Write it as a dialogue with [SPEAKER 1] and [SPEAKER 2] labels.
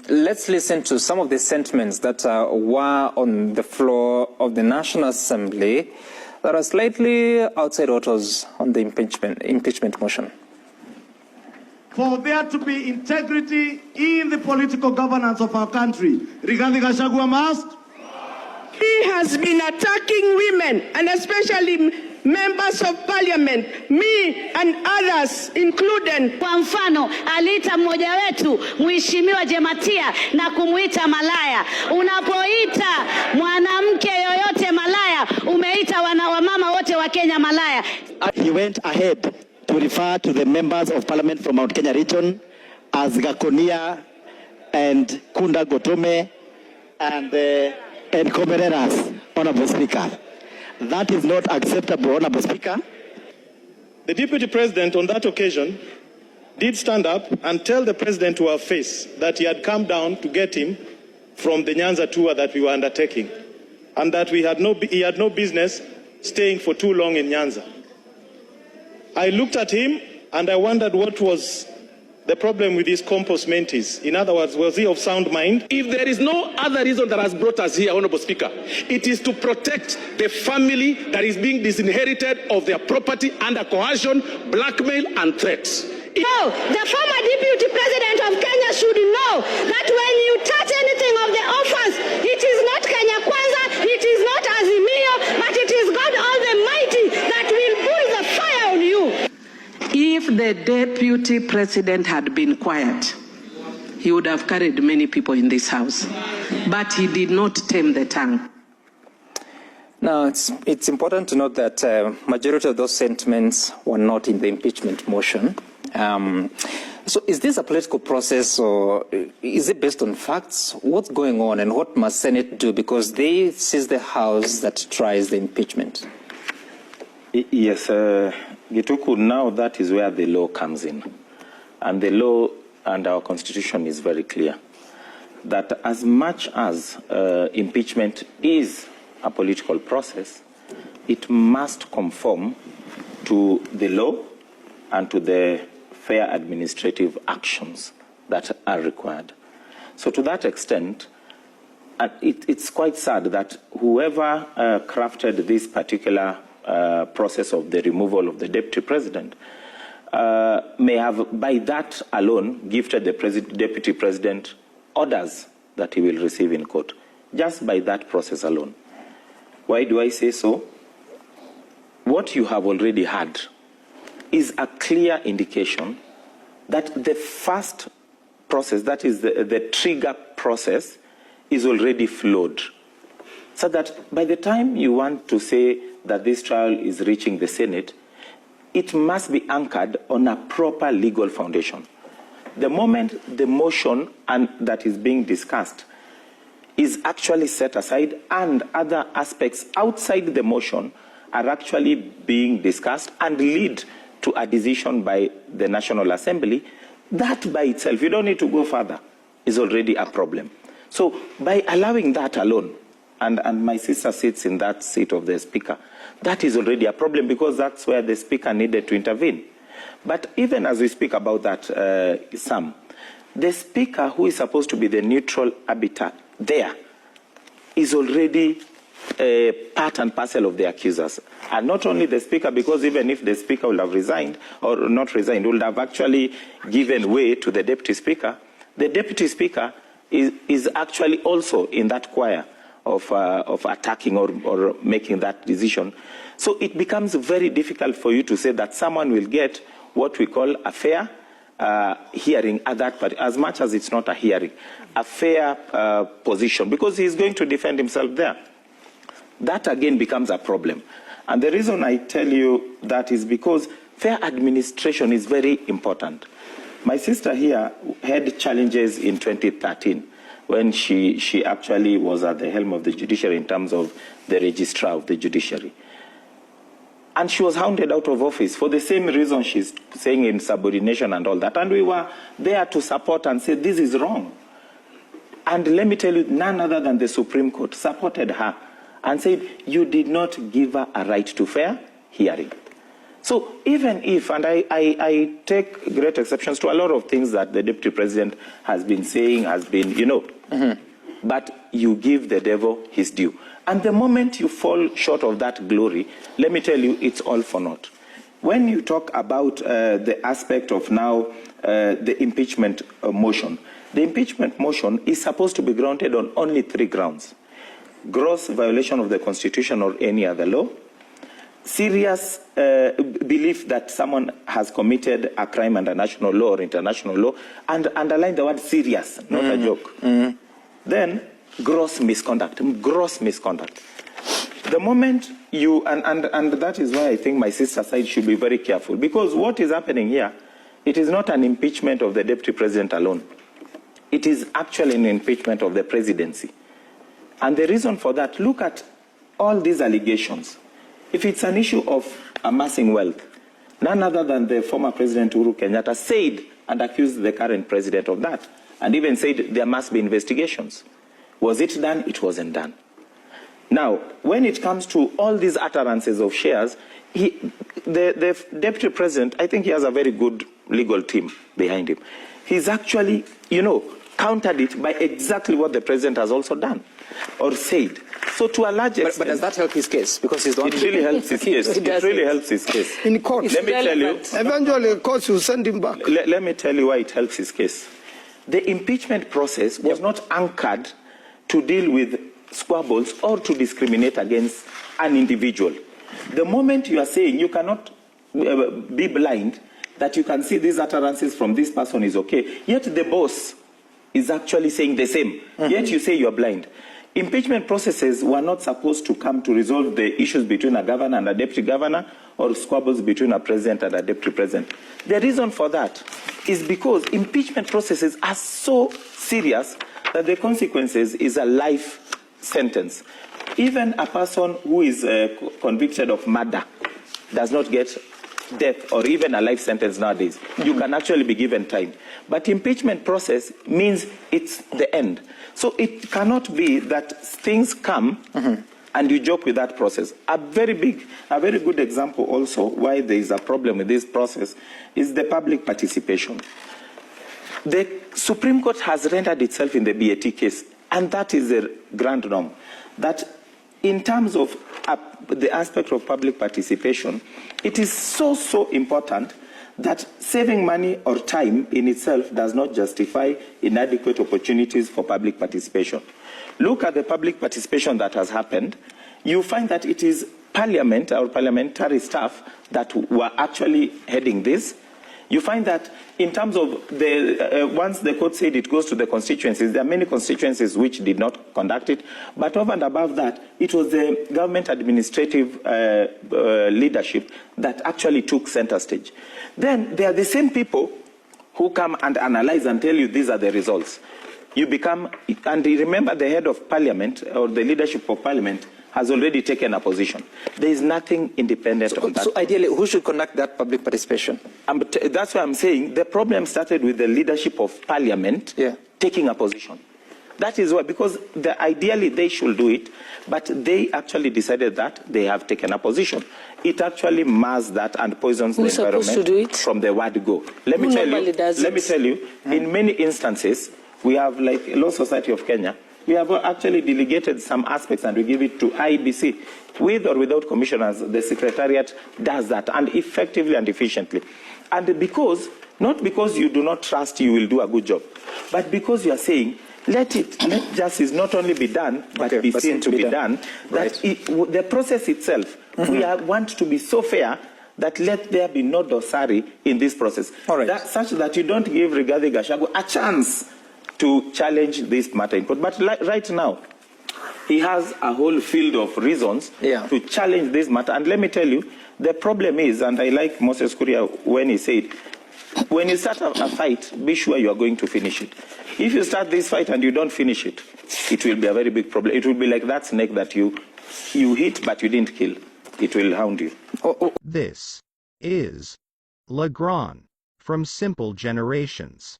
[SPEAKER 1] Let's listen to some of the sentiments that were on the floor of the National Assembly that are slightly outside what was on the impeachment motion.
[SPEAKER 2] For there to be integrity in the political governance of our country, Rigathi Gachagua must.
[SPEAKER 3] He has been attacking women, and especially members of parliament, me and others included.
[SPEAKER 4] Kwa mfano, aliita mmoja wetu Mheshimiwa Jematia na kumuita malaya. Unapoita mwanamke yoyote malaya, umeita wamama wote wa Kenya malaya.
[SPEAKER 5] He went ahead to refer to the members of parliament from Mount Kenya region as Gakonia and Kunda Gotome and Komereras, Honorable Speaker. That is not acceptable, Honorable Speaker.
[SPEAKER 6] The Deputy President on that occasion did stand up and tell the President to our face that he had come down to get him from the Nyanza tour that we were undertaking, and that he had no business staying for too long in Nyanza. I looked at him and I wondered what was the problem with his compos mentis. In other words, was he of sound mind?
[SPEAKER 7] If there is no other reason that has brought us here, Honorable Speaker, it is to protect the family that is being disinherited of their property under coercion, blackmail and threats.
[SPEAKER 4] No, the former Deputy President of Kenya should know that when you touch anything of the offers, it is not Kenya Kwanza, it is not Azimio, but it is God Almighty that will put the fire on you.
[SPEAKER 3] If the Deputy President had been quiet, he would have carried many people in this house. But he did not tame the tongue.
[SPEAKER 1] Now, it's important to note that majority of those sentiments were not in the impeachment motion. So is this a political process, or is it based on facts? What's going on, and what must Senate do? Because this is the House that tries the impeachment.
[SPEAKER 8] Yes, Gituku, now that is where the law comes in. And the law and our constitution is very clear that as much as impeachment is a political process, it must conform to the law and to the fair administrative actions that are required. So to that extent, it's quite sad that whoever crafted this particular process of the removal of the Deputy President may have, by that alone, gifted the Deputy President orders that he will receive in court, just by that process alone. Why do I say so? What you have already had is a clear indication that the first process, that is the trigger process, is already flawed. So that by the time you want to say that this trial is reaching the Senate, it must be anchored on a proper legal foundation. The moment the motion that is being discussed is actually set aside and other aspects outside the motion are actually being discussed and lead to a decision by the National Assembly, that by itself, you don't need to go further, is already a problem. So by allowing that alone, and my sister sits in that seat of the Speaker, that is already a problem, because that's where the Speaker needed to intervene. But even as we speak about that, Sam, the Speaker, who is supposed to be the neutral arbiter there, is already part and parcel of the accusers. And not only the Speaker, because even if the Speaker would have resigned, or not resigned, would have actually given way to the Deputy Speaker, the Deputy Speaker is actually also in that choir of attacking or making that decision. So it becomes very difficult for you to say that someone will get what we call a fair hearing at that part, as much as it's not a hearing, a fair position, because he's going to defend himself there. That again becomes a problem. And the reason I tell you that is because fair administration is very important. My sister here had challenges in 2013 when she actually was at the helm of the judiciary in terms of the registrar of the judiciary. And she was hounded out of office for the same reason she's saying, in subordination and all that. And we were there to support and say, this is wrong. And let me tell you, none other than the Supreme Court supported her and said, you did not give her a right to fair hearing. So even if, and I take great exceptions to a lot of things that the Deputy President has been saying, but you give the devil his due. And the moment you fall short of that glory, let me tell you, it's all for naught. When you talk about the aspect of now the impeachment motion, the impeachment motion is supposed to be grounded on only 3 grounds: gross violation of the Constitution or any other law, serious belief that someone has committed a crime under national law or international law, and underline the word serious, not a joke. Then gross misconduct, The moment you, and that is why I think my sister side should be very careful, because what is happening here, it is not an impeachment of the Deputy President alone. It is actually an impeachment of the presidency. And the reason for that, look at all these allegations. If it's an issue of amassing wealth, none other than the former President Uhuru Kenyatta said and accused the current president of that, and even said there must be investigations. Was it done? It wasn't done. Now, when it comes to all these utterances of shares, the Deputy President, I think he has a very good legal team behind him. He's actually, countered it by exactly what the President has also done or said. So to a large extent...
[SPEAKER 1] But does that help his case? Because he's the one...
[SPEAKER 8] It really helps his case. It really helps his case.
[SPEAKER 9] In court.
[SPEAKER 8] Let me tell you...
[SPEAKER 9] Eventually, courts will send him back.
[SPEAKER 8] Let me tell you why it helps his case. The impeachment process was not anchored to deal with squabbles or to discriminate against an individual. The moment you are saying you cannot be blind, that you can see these utterances from this person is okay, yet the boss is actually saying the same, yet you say you are blind. Impeachment processes were not supposed to come to resolve the issues between a governor and a deputy governor or squabbles between a president and a deputy president. The reason for that is because impeachment processes are so serious that the consequences is a life sentence. Even a person who is convicted of murder does not get death or even a life sentence nowadays. You can actually be given time. But impeachment process means it's the end. So it cannot be that things come and you joke with that process. A very good example also why there is a problem with this process is the public participation. The Supreme Court has rendered itself in the BAT case, and that is a grand norm, that in terms of the aspect of public participation, it is so important that saving money or time in itself does not justify inadequate opportunities for public participation. Look at the public participation that has happened. You find that it is Parliament or parliamentary staff that were actually heading this. You find that in terms of once the court said it goes to the constituencies, there are many constituencies which did not conduct it. But over and above that, it was the government administrative leadership that actually took center stage. Then there are the same people who come and analyze and tell you these are the results. You become, and remember the head of parliament or the leadership of parliament has already taken a position. There is nothing independent on that.
[SPEAKER 1] So ideally, who should conduct that public participation?
[SPEAKER 8] That's why I'm saying the problem started with the leadership of parliament taking a position. That is why, because ideally they should do it, but they actually decided that they have taken a position. It actually mars that and poisons the environment from the word go. Let me tell you, in many instances, we have, like Law Society of Kenya, we have actually delegated some aspects and we give it to IEBC. With or without commissioners, the Secretariat does that, and effectively and efficiently. And not because you do not trust you will do a good job, but because you are saying, let justice not only be done, but be seen to be done. That the process itself, we want to be so fair that let there be no dosari in this process. Such that you don't give Rigathi Gachagua a chance to challenge this matter in court. But right now, he has a whole field of reasons to challenge this matter. And let me tell you, the problem is, and I like Moses Kuria when he said, when you start a fight, be sure you are going to finish it. If you start this fight and you don't finish it, it will be a very big problem. It will be like that snake that you hit but you didn't kill. It will hound you.
[SPEAKER 10] This is Legrand from Simple Generations.